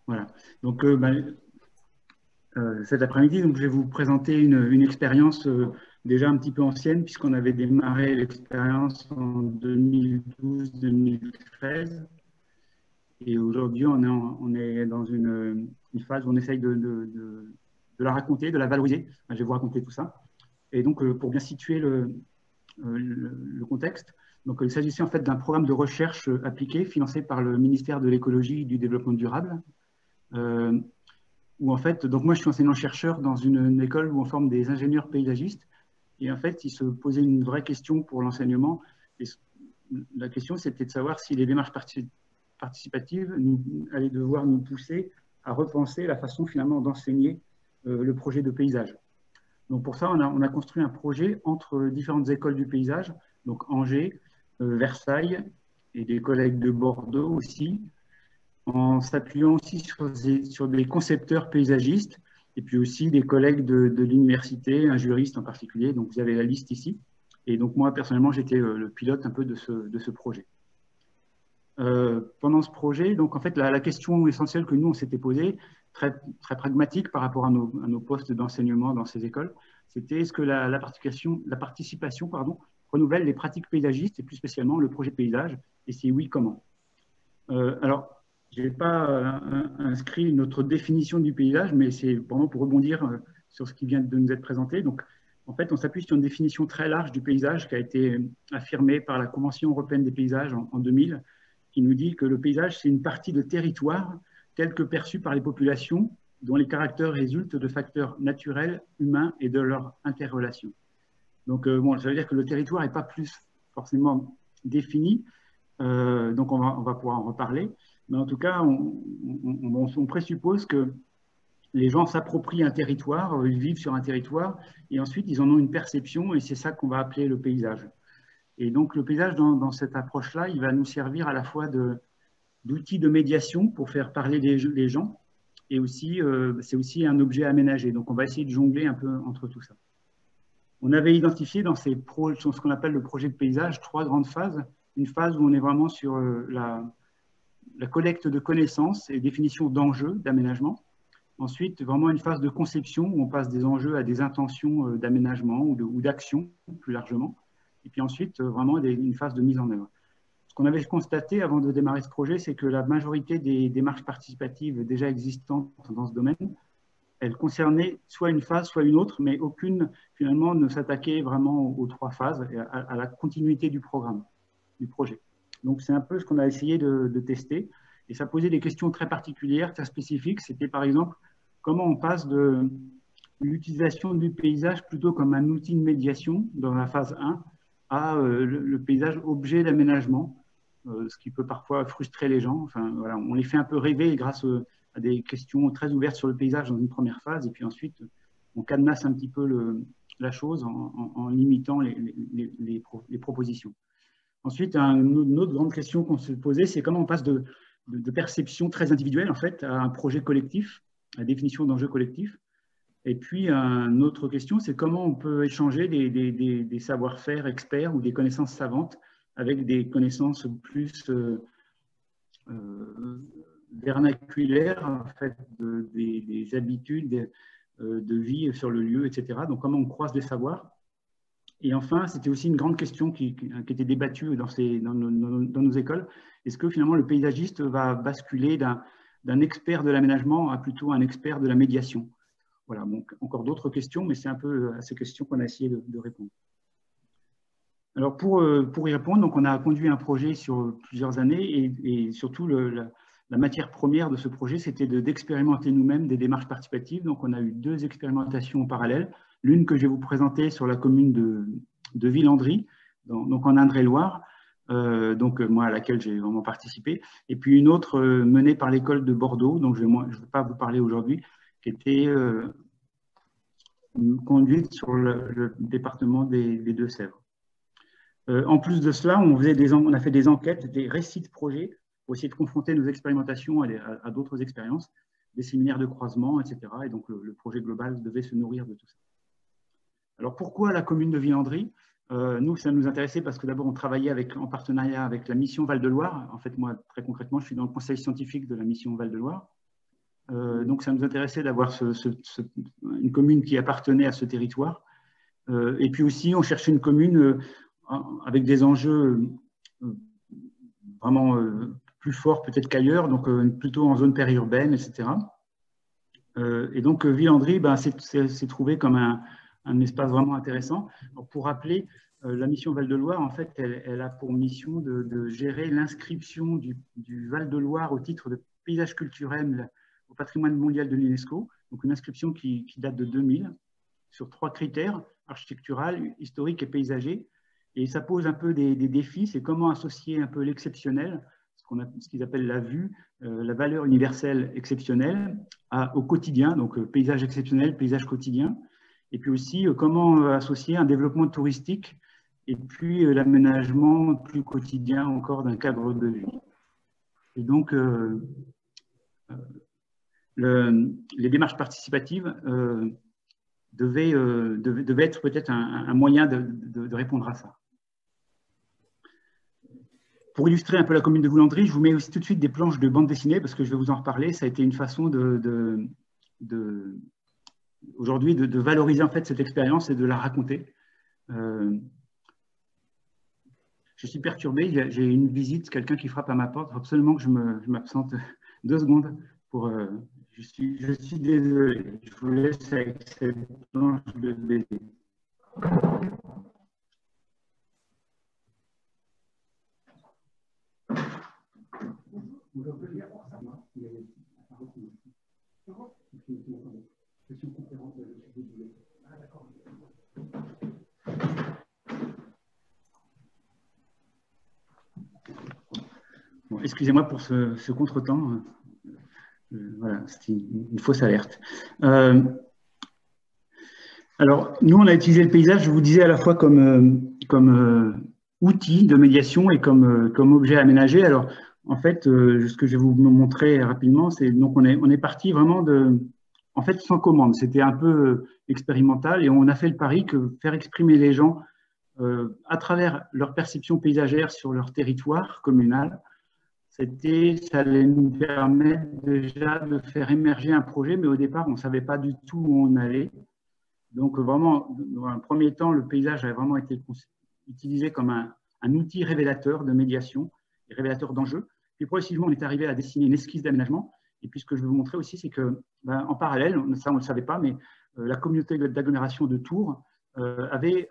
Voilà. Donc, cet après-midi, donc, je vais vous présenter une expérience déjà un petit peu ancienne, puisqu'on avait démarré l'expérience en 2012-2013. Et aujourd'hui, on est dans une phase où on essaye de la raconter, de la valoriser. Enfin, je vais vous raconter tout ça. Et donc, pour bien situer le contexte, donc, il s'agissait en fait d'un programme de recherche appliqué financé par le ministère de l'Écologie et du Développement durable. Euh, Où en fait, donc moi je suis enseignant-chercheur dans une école où on forme des ingénieurs paysagistes. Et en fait, il se posait une vraie question pour l'enseignement. Et la question, c'était de savoir si les démarches participatives allaient devoir nous pousser à repenser la façon finalement d'enseigner le projet de paysage. Donc pour ça, on a construit un projet entre différentes écoles du paysage, donc Angers, Versailles et des collègues de Bordeaux aussi, en s'appuyant aussi sur des concepteurs paysagistes et puis aussi des collègues de l'université, un juriste en particulier. Donc, vous avez la liste ici. Et donc, moi, personnellement, j'étais le pilote un peu de ce projet. Pendant ce projet, donc, en fait, la question essentielle que nous, on s'était posée, très, très pragmatique par rapport à nos postes d'enseignement dans ces écoles, c'était est-ce que la participation renouvelle les pratiques paysagistes et plus spécialement le projet de paysage, et si oui, comment? Alors, je n'ai pas inscrit notre définition du paysage, mais c'est vraiment pour rebondir sur ce qui vient de nous être présenté. Donc, en fait, on s'appuie sur une définition très large du paysage qui a été affirmée par la Convention européenne des paysages en 2000, qui nous dit que le paysage, c'est une partie de territoire tel que perçu par les populations, dont les caractères résultent de facteurs naturels, humains et de leur interrelation. Donc, bon, ça veut dire que le territoire n'est pas plus forcément défini, donc on va pouvoir en reparler. Mais en tout cas, on présuppose que les gens s'approprient un territoire, ils vivent sur un territoire, et ensuite ils en ont une perception, et c'est ça qu'on va appeler le paysage. Et donc le paysage, dans cette approche-là, il va nous servir à la fois d'outil de médiation pour faire parler les gens, et aussi, c'est aussi un objet aménagé. Donc on va essayer de jongler un peu entre tout ça. On avait identifié dans ce qu'on appelle le projet de paysage, trois grandes phases. Une phase où on est vraiment sur la collecte de connaissances et définition d'enjeux d'aménagement. Ensuite, vraiment une phase de conception où on passe des enjeux à des intentions d'aménagement ou d'action plus largement. Et puis ensuite, vraiment une phase de mise en œuvre. Ce qu'on avait constaté avant de démarrer ce projet, c'est que la majorité des démarches participatives déjà existantes dans ce domaine, elles concernaient soit une phase, soit une autre, mais aucune finalement ne s'attaquait vraiment aux trois phases, à la continuité du programme, du projet. Donc, c'est un peu ce qu'on a essayé de tester. Et ça posait des questions très particulières, très spécifiques. C'était par exemple, comment on passe de l'utilisation du paysage plutôt comme un outil de médiation dans la phase 1 à le paysage objet d'aménagement, ce qui peut parfois frustrer les gens. Enfin, voilà, on les fait un peu rêver grâce à des questions très ouvertes sur le paysage dans une première phase. Et puis ensuite, on cadenasse un petit peu la chose en limitant les propositions. Ensuite, une autre grande question qu'on se posait, c'est comment on passe de perception très individuelle en fait, à un projet collectif, à la définition d'enjeux collectifs. Et puis, une autre question, c'est comment on peut échanger des savoir-faire experts ou des connaissances savantes avec des connaissances plus vernaculaires, en fait, des habitudes de vie sur le lieu, etc. Donc, comment on croise des savoirs. Et enfin, c'était aussi une grande question qui était débattue dans nos écoles. Est-ce que finalement le paysagiste va basculer d'un expert de l'aménagement à plutôt un expert de la médiation? Voilà, donc encore d'autres questions, mais c'est un peu à ces questions qu'on a essayé de répondre. Alors pour y répondre, donc on a conduit un projet sur plusieurs années et surtout la matière première de ce projet, c'était d'expérimenter nous-mêmes des démarches participatives. Donc on a eu deux expérimentations en parallèle. L'une que je vais vous présenter sur la commune de Villandry, donc en Indre-et-Loire, donc moi à laquelle j'ai vraiment participé, et puis une autre menée par l'école de Bordeaux, dont je ne vais pas vous parler aujourd'hui, qui était conduite sur le département des Deux-Sèvres. En plus de cela, on a fait des enquêtes, des récits de projets pour essayer de confronter nos expérimentations à d'autres expériences, des séminaires de croisement, etc. Et donc le projet global devait se nourrir de tout ça. Alors pourquoi la commune de Villandry? Nous, ça nous intéressait parce que d'abord, on travaillait en partenariat avec la mission Val-de-Loire. En fait, moi, très concrètement, je suis dans le conseil scientifique de la mission Val-de-Loire. Donc, ça nous intéressait d'avoir une commune qui appartenait à ce territoire. Et puis aussi, on cherchait une commune avec des enjeux vraiment plus forts peut-être qu'ailleurs, donc plutôt en zone périurbaine, etc. Et donc, Villandry s'est trouvé comme un espace vraiment intéressant. Alors, pour rappeler, la mission Val-de-Loire, en fait, elle a pour mission de gérer l'inscription du Val-de-Loire au titre de paysage culturel au patrimoine mondial de l'UNESCO. Donc, une inscription qui date de 2000 sur 3 critères, architectural, historique et paysager. Et ça pose un peu des défis, c'est comment associer un peu l'exceptionnel, ce qu'ils appellent la vue, la valeur universelle exceptionnelle, au quotidien, donc paysage exceptionnel, paysage quotidien. Et puis aussi, comment associer un développement touristique et puis l'aménagement plus quotidien encore d'un cadre de vie. Et donc, les démarches participatives devaient être peut-être un moyen de répondre à ça. Pour illustrer un peu la commune de Villandry, je vous mets aussi tout de suite des planches de bande dessinée parce que je vais vous en reparler. Ça a été une façon aujourd'hui de valoriser en fait cette expérience et de la raconter. Je suis perturbé, j'ai une visite, quelqu'un qui frappe à ma porte. Il faut absolument que je m'absente 2 secondes. Je suis désolé, je vous laisse avec cette planche de BD. Bon, excusez-moi pour ce contretemps. Voilà, c'était une fausse alerte. Alors, nous, on a utilisé le paysage, je vous disais, à la fois comme outil de médiation et comme objet aménagé. Alors, en fait, ce que je vais vous montrer rapidement, c'est donc on est parti vraiment en fait, sans commande. C'était un peu expérimental et on a fait le pari que faire exprimer les gens à travers leur perception paysagère sur leur territoire communal, ça allait nous permettre déjà de faire émerger un projet, mais au départ, on ne savait pas du tout où on allait. Donc vraiment, dans un premier temps, le paysage a vraiment été utilisé comme un outil révélateur de médiation et révélateur d'enjeux. Puis progressivement, on est arrivé à dessiner une esquisse d'aménagement. Et puis ce que je vais vous montrer aussi, c'est que en parallèle, ça on ne le savait pas, mais la communauté d'agglomération de Tours avait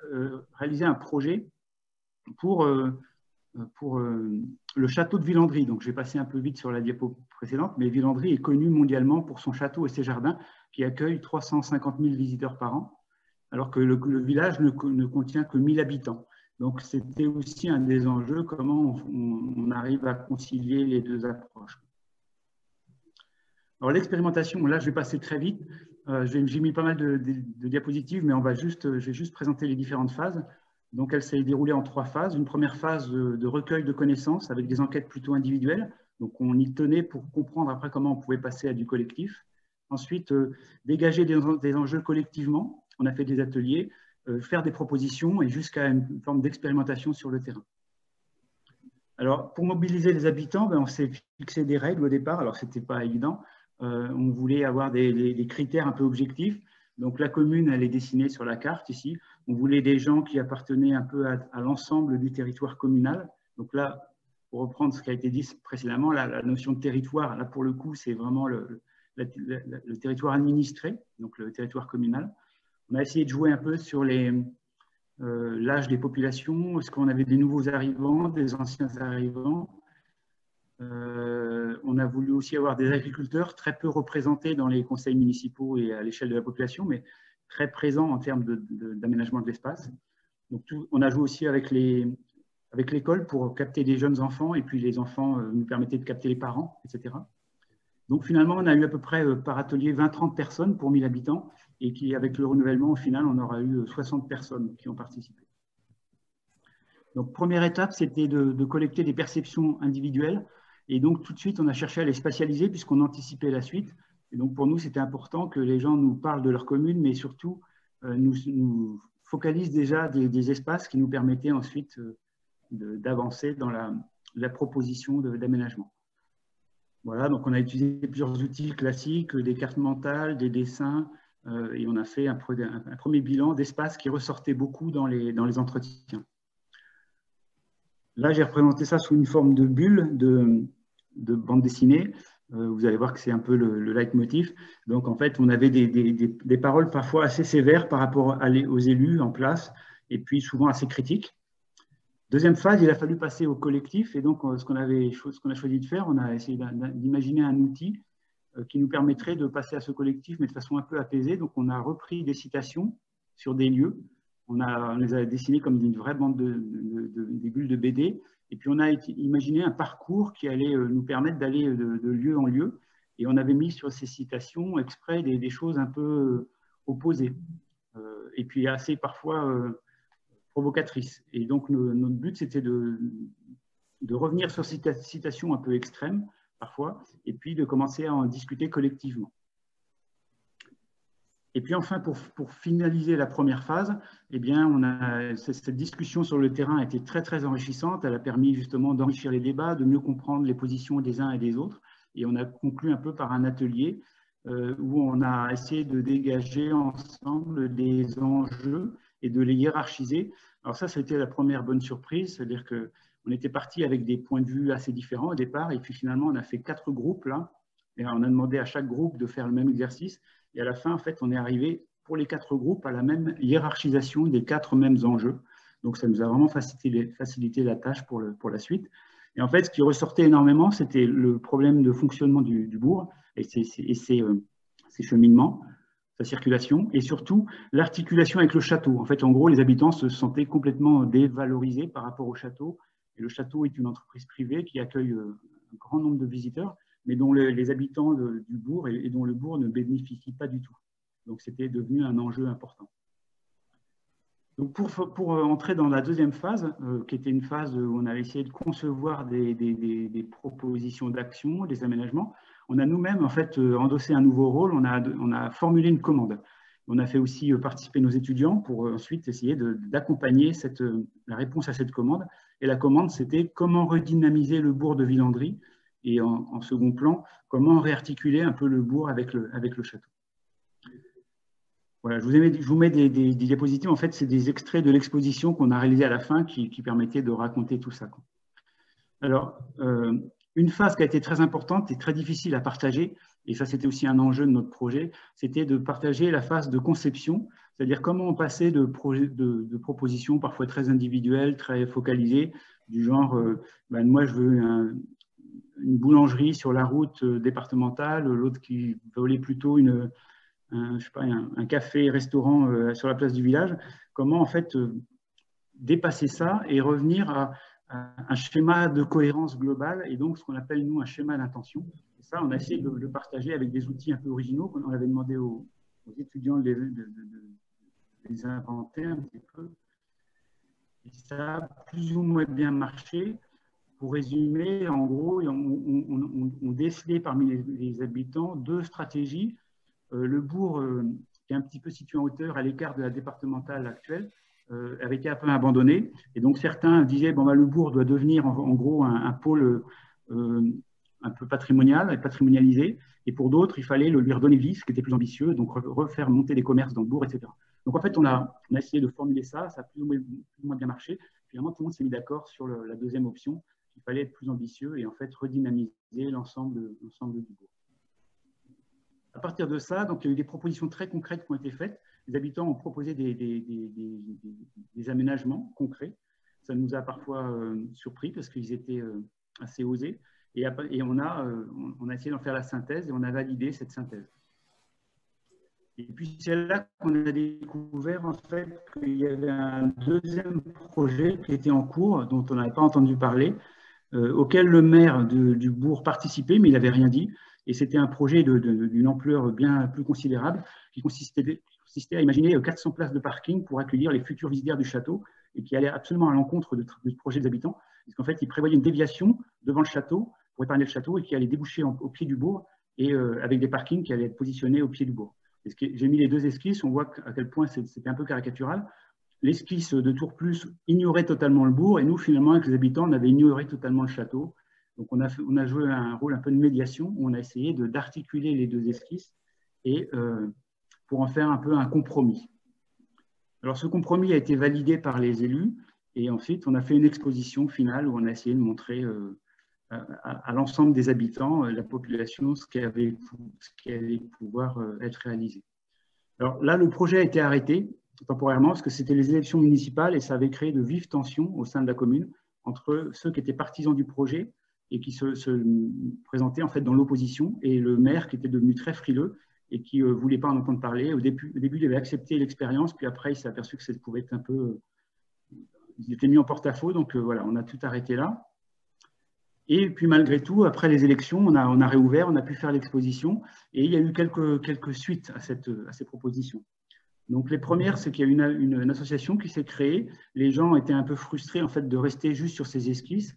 réalisé un projet pour le château de Villandry. Donc, j'ai passé un peu vite sur la diapo précédente, mais Villandry est connu mondialement pour son château et ses jardins qui accueillent 350 000 visiteurs par an, alors que le village ne contient que 1000 habitants. Donc, c'était aussi un des enjeux, comment on arrive à concilier les 2 approches. Alors, l'expérimentation, là, je vais passer très vite. J'ai mis pas mal de diapositives, mais je vais juste présenter les différentes phases. Donc, elle s'est déroulée en 3 phases. Une première phase de recueil de connaissances avec des enquêtes plutôt individuelles. Donc, on y tenait pour comprendre après comment on pouvait passer à du collectif. Ensuite, dégager des enjeux collectivement. On a fait des ateliers, faire des propositions et jusqu'à une forme d'expérimentation sur le terrain. Alors, pour mobiliser les habitants, on s'est fixé des règles au départ. Alors, ce n'était pas évident. On voulait avoir des critères un peu objectifs. Donc, la commune, elle est dessinée sur la carte ici. On voulait des gens qui appartenaient un peu à l'ensemble du territoire communal. Donc là, pour reprendre ce qui a été dit précédemment, la notion de territoire, là, pour le coup, c'est vraiment le territoire administré, donc le territoire communal. On a essayé de jouer un peu sur l'âge des populations. Est-ce qu'on avait des nouveaux arrivants, des anciens arrivants? On a voulu aussi avoir des agriculteurs très peu représentés dans les conseils municipaux et à l'échelle de la population, mais très présents en termes d'aménagement de l'espace. Donc, on a joué aussi avec l'école pour capter des jeunes enfants, et puis les enfants nous permettaient de capter les parents, etc. Donc, finalement, on a eu à peu près par atelier 20-30 personnes pour 1000 habitants, et avec le renouvellement, au final, on aura eu 60 personnes qui ont participé. Donc, première étape, c'était de collecter des perceptions individuelles. Et donc, tout de suite, on a cherché à les spatialiser puisqu'on anticipait la suite. Et donc, pour nous, c'était important que les gens nous parlent de leur commune, mais surtout nous focalisent déjà des espaces qui nous permettaient ensuite d'avancer dans la proposition d'aménagement. Voilà, donc on a utilisé plusieurs outils classiques, des cartes mentales, des dessins, et on a fait un premier bilan d'espace qui ressortait beaucoup dans les entretiens. Là, j'ai représenté ça sous une forme de bulle de bande dessinée. Vous allez voir que c'est un peu le leitmotiv. Donc, en fait, on avait des paroles parfois assez sévères par rapport aux élus en place, et puis souvent assez critiques. Deuxième phase, il a fallu passer au collectif. Et donc, ce qu'on a choisi de faire, on a essayé d'imaginer un outil qui nous permettrait de passer à ce collectif, mais de façon un peu apaisée. Donc, on a repris des citations sur des lieux. On les a dessinées comme une vraie bande des bulles de BD. Et puis, on a imaginé un parcours qui allait nous permettre d'aller de lieu en lieu. Et on avait mis sur ces citations exprès des choses un peu opposées. Et puis, assez parfois provocatrices. Et donc, notre but, c'était de revenir sur ces citations un peu extrêmes, parfois, et puis de commencer à en discuter collectivement. Et puis enfin, pour finaliser la première phase, eh bien, cette discussion sur le terrain a été très, très enrichissante. Elle a permis justement d'enrichir les débats, de mieux comprendre les positions des uns et des autres. Et on a conclu un peu par un atelier où on a essayé de dégager ensemble des enjeux et de les hiérarchiser. Alors ça, c'était la première bonne surprise, c'est-à-dire qu'on était parti avec des points de vue assez différents au départ, et puis finalement, on a fait 4 groupes là, et on a demandé à chaque groupe de faire le même exercice. Et à la fin, en fait, on est arrivé pour les 4 groupes à la même hiérarchisation des 4 mêmes enjeux. Donc, ça nous a vraiment facilité la tâche pour la suite. Et en fait, ce qui ressortait énormément, c'était le problème de fonctionnement du bourg et ses cheminements, sa circulation, et surtout l'articulation avec le château. En fait, en gros, les habitants se sentaient complètement dévalorisés par rapport au château. Et le château est une entreprise privée qui accueille un grand nombre de visiteurs, mais dont les habitants du bourg et dont le bourg ne bénéficient pas du tout. Donc, c'était devenu un enjeu important. Donc, pour entrer dans la deuxième phase, qui était une phase où on a essayé de concevoir des propositions d'action, des aménagements, on a nous-mêmes en fait endossé un nouveau rôle, on a formulé une commande. On a fait aussi participer nos étudiants pour ensuite essayer d'accompagner la réponse à cette commande. Et la commande, c'était comment redynamiser le bourg de Villandry et en second plan, comment réarticuler un peu le bourg avec le château. Voilà, je vous mets des diapositives. En fait, c'est des extraits de l'exposition qu'on a réalisée à la fin qui permettaient de raconter tout ça. Alors, une phase qui a été très importante et très difficile à partager, et ça c'était aussi un enjeu de notre projet, c'était de partager la phase de conception, c'est-à-dire comment on passait de propositions parfois très individuelles, très focalisées, du genre, moi je veux une boulangerie sur la route départementale, l'autre qui voulait plutôt un café-restaurant sur la place du village. Comment en fait dépasser ça et revenir à un schéma de cohérence globale et donc ce qu'on appelle nous un schéma d'intention. Et ça, on a essayé de le partager avec des outils un peu originaux qu'on avait demandé aux étudiants de les inventer un petit peu. Et ça a plus ou moins bien marché. Pour résumer, en gros, on décelait parmi les habitants 2 stratégies. Le bourg, qui est un petit peu situé en hauteur, à l'écart de la départementale actuelle, avait été un peu abandonné. Et donc, certains disaient bon, le bourg doit devenir en gros un pôle un peu patrimonial et patrimonialisé. Et pour d'autres, il fallait lui redonner vie, ce qui était plus ambitieux, donc refaire monter des commerces dans le bourg, etc. Donc, en fait, on a essayé de formuler ça. Ça a plus ou moins bien marché. Finalement, tout le monde s'est mis d'accord sur la deuxième option, qu'il fallait être plus ambitieux et en fait redynamiser l'ensemble du bourg. À partir de ça, donc, il y a eu des propositions très concrètes qui ont été faites. Les habitants ont proposé des aménagements concrets. Ça nous a parfois surpris parce qu'ils étaient assez osés. Et on a essayé d'en faire la synthèse et on a validé cette synthèse. Et puis c'est là qu'on a découvert en fait qu'il y avait un deuxième projet qui était en cours, dont on n'avait pas entendu parler, auquel le maire du bourg participait, mais il n'avait rien dit. Et c'était un projet d'une ampleur bien plus considérable qui consistait à imaginer 400 places de parking pour accueillir les futurs visiteurs du château et qui allait absolument à l'encontre du projet des habitants. Parce qu'en fait, ils prévoyaient une déviation devant le château pour épargner le château et qui allait déboucher au pied du bourg et avec des parkings qui allaient être positionnés au pied du bourg. J'ai mis les 2 esquisses, on voit à quel point c'était un peu caricatural. L'esquisse de Tour Plus ignorait totalement le bourg et nous, finalement, avec les habitants, on avait ignoré totalement le château. Donc, on a joué un rôle un peu de médiation, où on a essayé d'articuler les deux esquisses et pour en faire un peu un compromis. Alors, ce compromis a été validé par les élus et ensuite, on a fait une exposition finale où on a essayé de montrer à l'ensemble des habitants, la population, ce qui allait pouvoir être réalisé. Alors là, le projet a été arrêté temporairement parce que c'était les élections municipales et ça avait créé de vives tensions au sein de la commune entre ceux qui étaient partisans du projet et qui se présentaient en fait dans l'opposition et le maire qui était devenu très frileux et qui ne voulait pas en entendre parler. Au début, il avait accepté l'expérience, puis après, il s'est aperçu que ça pouvait être un peu... il était mis en porte-à-faux, donc voilà, on a tout arrêté là. Et puis malgré tout, après les élections, on a réouvert, on a pu faire l'exposition et il y a eu quelques suites à ces propositions. Donc les premières, c'est qu'il y a une association qui s'est créée. Les gens étaient un peu frustrés en fait de rester juste sur ces esquisses.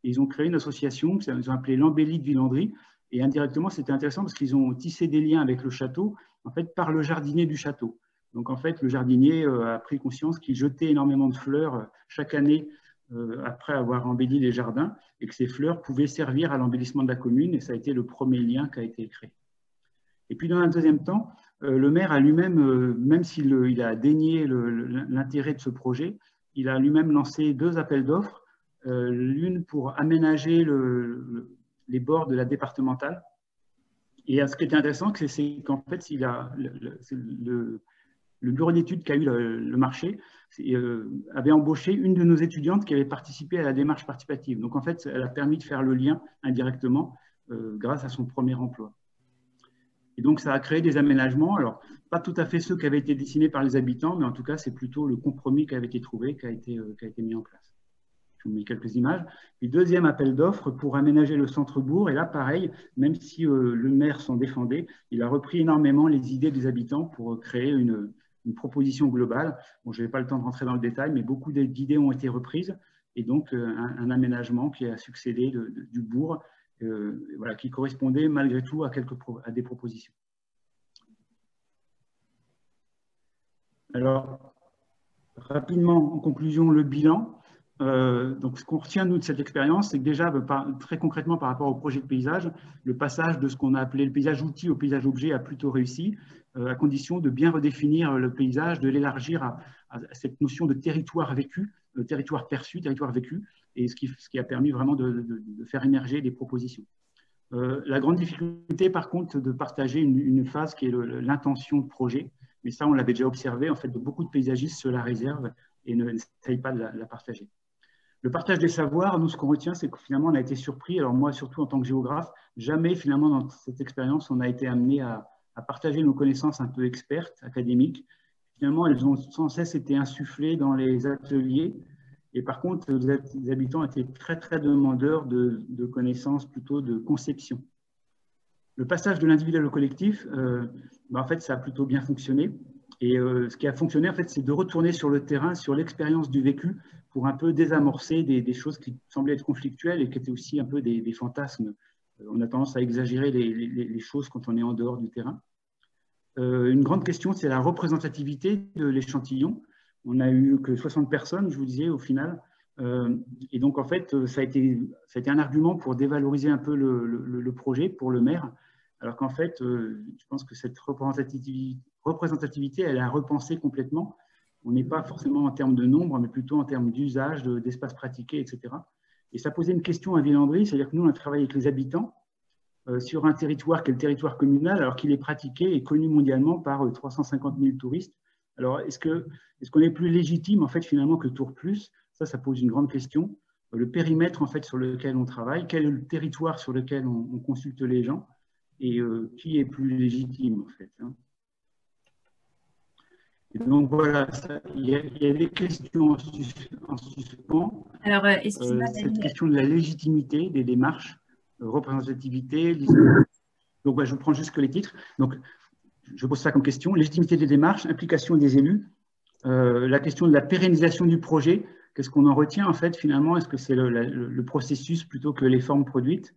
Et ils ont créé une association qu'ils ont appelée l'Embellie de Villandry. Et indirectement, c'était intéressant parce qu'ils ont tissé des liens avec le château, en fait, par le jardinier du château. Donc en fait, le jardinier a pris conscience qu'il jetait énormément de fleurs chaque année après avoir embelli les jardins et que ces fleurs pouvaient servir à l'embellissement de la commune. Et ça a été le premier lien qui a été créé. Et puis dans un deuxième temps, le maire a lui-même, même s'il a dénié l'intérêt de ce projet, il a lui-même lancé 2 appels d'offres, l'une pour aménager les bords de la départementale. Et ce qui était intéressant, c'est qu'en fait, le bureau d'études qu'a eu le marché avait embauché une de nos étudiantes qui avait participé à la démarche participative. Donc en fait, elle a permis de faire le lien indirectement grâce à son premier emploi. Et donc, ça a créé des aménagements. Alors, pas tout à fait ceux qui avaient été dessinés par les habitants, mais en tout cas, c'est plutôt le compromis qui avait été trouvé, qui a été mis en place. Je vous mets quelques images. Puis, deuxième appel d'offres pour aménager le centre-bourg. Et là, pareil, même si le maire s'en défendait, il a repris énormément les idées des habitants pour créer une proposition globale. Bon, je n'ai pas le temps de rentrer dans le détail, mais beaucoup d'idées ont été reprises. Et donc, un aménagement qui a succédé du bourg, voilà, qui correspondait malgré tout à des propositions. Alors, rapidement, en conclusion, le bilan. Donc, ce qu'on retient, nous, de cette expérience, c'est que déjà, très concrètement, par rapport au projet de paysage, le passage de ce qu'on a appelé le paysage outil au paysage objet a plutôt réussi, à condition de bien redéfinir le paysage, de l'élargir à cette notion de territoire vécu, territoire perçu, territoire vécu, et ce qui a permis vraiment de faire émerger des propositions. La grande difficulté, par contre, de partager une phase qui est l'intention de projet, mais ça, on l'avait déjà observé, en fait, beaucoup de paysagistes se la réservent et n'essayent pas de la partager. Le partage des savoirs, nous, ce qu'on retient, c'est que finalement, on a été surpris, alors moi, surtout en tant que géographe, jamais, finalement, dans cette expérience, on a été amené à partager nos connaissances un peu expertes, académiques. Finalement, elles ont sans cesse été insufflées dans les ateliers. Et par contre, les habitants étaient très, très demandeurs de connaissances, plutôt de conception. Le passage de l'individuel au collectif, en fait, ça a plutôt bien fonctionné. Et ce qui a fonctionné, en fait, c'est de retourner sur le terrain, sur l'expérience du vécu, pour un peu désamorcer des choses qui semblaient être conflictuelles et qui étaient aussi un peu des fantasmes. On a tendance à exagérer les choses quand on est en dehors du terrain. Une grande question, c'est la représentativité de l'échantillon. On n'a eu que 60 personnes, je vous disais, au final. Et donc, en fait, ça a été un argument pour dévaloriser un peu le projet pour le maire. Alors qu'en fait, je pense que cette représentativité, elle est à repenser complètement. On n'est pas forcément en termes de nombre, mais plutôt en termes d'usage, d'espace pratiqué, etc. Et ça posait une question à Villandry, c'est-à-dire que nous, on a travaillé avec les habitants sur un territoire qui est le territoire communal, alors qu'il est pratiqué et connu mondialement par 350 000 touristes. Alors, est-ce qu'on est plus légitime, en fait, finalement, que Tour Plus? Ça pose une grande question. Le périmètre, en fait, sur lequel on travaille, quel est le territoire sur lequel on consulte les gens, et qui est plus légitime, en fait. Et donc, voilà, il y a des questions en suspens. Alors, excuse-moi, cette question de la légitimité des démarches, représentativité. Donc, je prends juste que les titres. Donc, je pose ça comme question. Légitimité des démarches, implication des élus, la question de la pérennisation du projet. Qu'est-ce qu'on en retient, en fait, finalement? Est-ce que c'est le processus plutôt que les formes produites?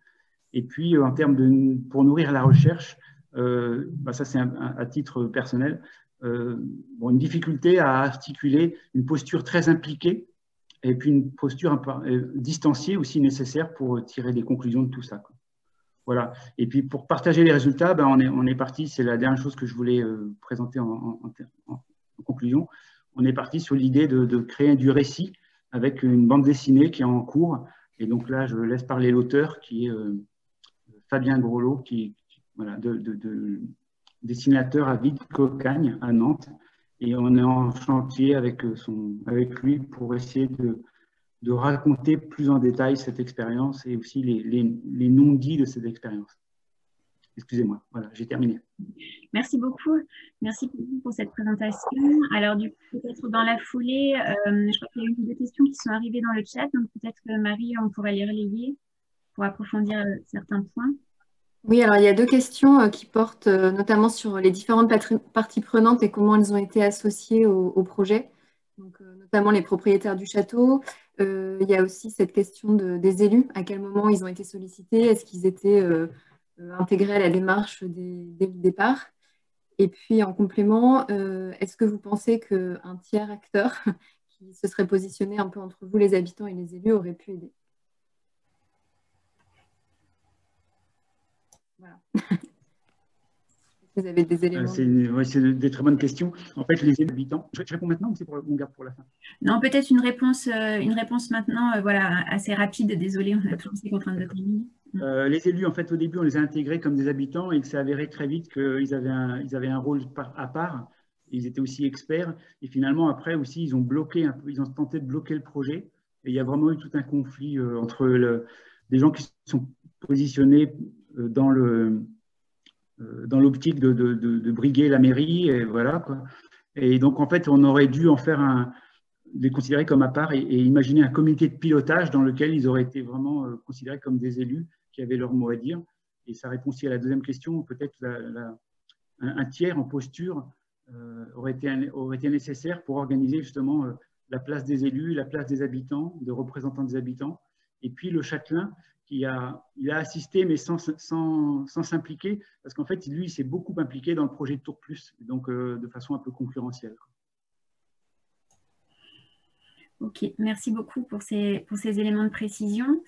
Et puis, en termes pour nourrir la recherche, ça, c'est à titre personnel, une difficulté à articuler une posture très impliquée et puis une posture un peu distanciée aussi nécessaire pour tirer des conclusions de tout ça, quoi. Voilà. Et puis pour partager les résultats, ben on est parti, c'est la dernière chose que je voulais présenter en conclusion. On est parti sur l'idée de créer du récit avec une bande dessinée qui est en cours. Et donc là, je laisse parler l'auteur qui est Fabien Groslo, voilà, dessinateur à Vide-Cocagne à Nantes. Et on est en chantier avec lui pour essayer de raconter plus en détail cette expérience et aussi les non-dits de cette expérience. Excusez-moi, voilà, j'ai terminé. Merci beaucoup. Merci pour cette présentation. Alors, du coup, peut-être dans la foulée, je crois qu'il y a eu deux questions qui sont arrivées dans le chat. Donc, peut-être que Marie, on pourrait les relayer pour approfondir certains points. Oui, alors il y a deux questions qui portent notamment sur les différentes parties prenantes et comment elles ont été associées au projet, donc, notamment les propriétaires du château. Il y a aussi cette question des élus, à quel moment ils ont été sollicités, est-ce qu'ils étaient intégrés à la démarche dès le départ? Et puis en complément, est-ce que vous pensez qu'un tiers acteur qui se serait positionné un peu entre vous, les habitants et les élus, aurait pu aider? Voilà. Vous avez des éléments. C'est des très bonnes questions. En fait, les habitants. Je réponds maintenant ou on garde pour la fin? Non, peut-être une réponse maintenant, voilà, assez rapide. Désolée, on a toujours ces contraintes de timing. Les élus, en fait, au début, on les a intégrés comme des habitants et il s'est avéré très vite qu'ils avaient un rôle à part. Ils étaient aussi experts. Et finalement, après aussi, ils ont tenté de bloquer le projet. Et il y a vraiment eu tout un conflit entre des gens qui sont positionnés dans l'optique de briguer la mairie. Et voilà, quoi. Et donc, en fait, on aurait dû en faire les considérer comme à part et imaginer un comité de pilotage dans lequel ils auraient été vraiment considérés comme des élus qui avaient leur mot à dire. Et ça répond aussi à la deuxième question, peut-être un tiers en posture aurait été nécessaire pour organiser justement la place des élus, la place des habitants, des représentants des habitants. Et puis le châtelain, il a assisté, mais sans s'impliquer, parce qu'en fait, lui, il s'est beaucoup impliqué dans le projet de Tour Plus, donc de façon un peu concurrentielle. Ok, merci beaucoup pour ces éléments de précision.